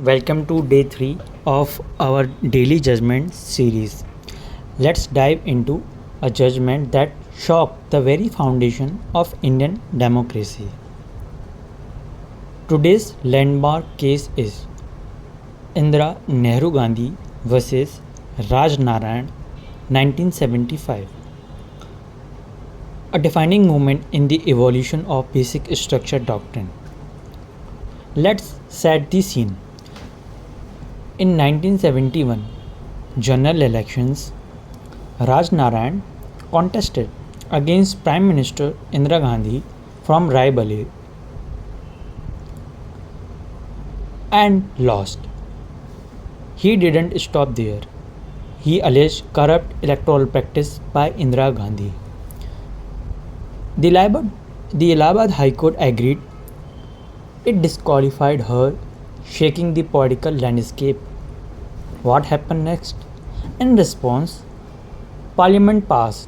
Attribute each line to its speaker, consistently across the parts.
Speaker 1: Welcome to day 3 of our daily judgment series. Let's dive into a judgment that shocked the very foundation of Indian democracy. Today's landmark case is Indira Nehru Gandhi versus Raj Narayan 1975, a defining moment in the evolution of basic structure doctrine. Let's set the scene. In 1971 general elections, Raj Narayan contested against Prime Minister Indira Gandhi from Raebareli and lost. He didn't stop there. He alleged corrupt electoral practice by Indira Gandhi. The Allahabad High Court agreed. It disqualified her, shaking the political landscape. What happened next? In response, Parliament passed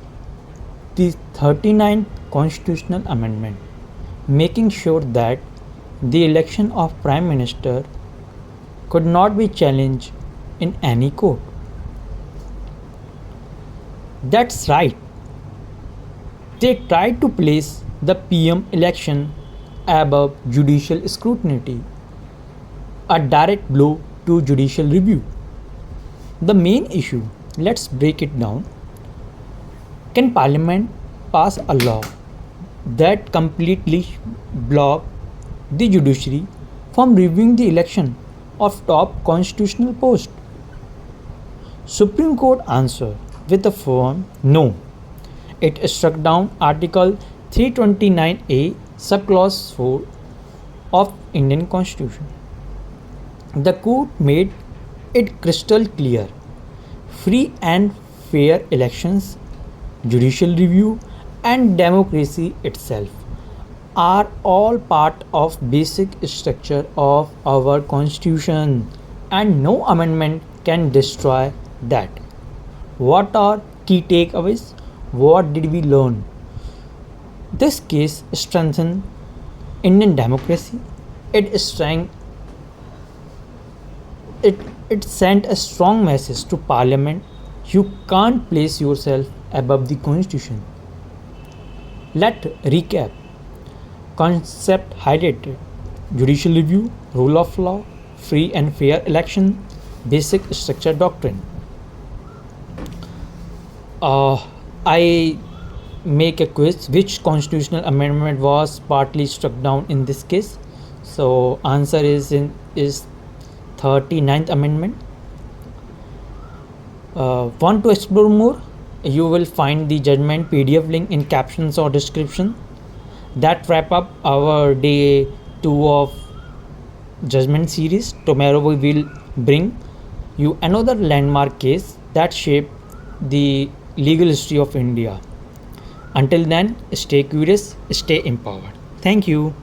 Speaker 1: the 39th Constitutional Amendment, making sure that the election of Prime Minister could not be challenged in any court. That's right. They tried to place the PM election above judicial scrutiny, a direct blow to judicial review. The main issue, let's break it down. Can Parliament pass a law that completely block the judiciary from reviewing the election of top constitutional post? Supreme Court answered with a firm no. It struck down Article 329A subclause 4 of Indian Constitution. The court made it crystal clear. Free and fair elections, judicial review, and democracy itself are all part of basic structure of our constitution, and no amendment can destroy that. What are key takeaways? What did we learn? This case strengthened Indian democracy. It strengthened it sent a strong message to Parliament. You can't place yourself above the Constitution. Let's recap. Concept highlighted: judicial review, rule of law, free and fair election, basic structure doctrine. I make a quiz. Which constitutional amendment was partly struck down in this case? So answer is 39th Amendment. Want to explore more? You will find the judgment PDF link in captions or description. That wrap up our day 2 of judgment series. Tomorrow we will bring you another landmark case that shaped the legal history of India. Until then, stay curious, stay empowered. Thank you.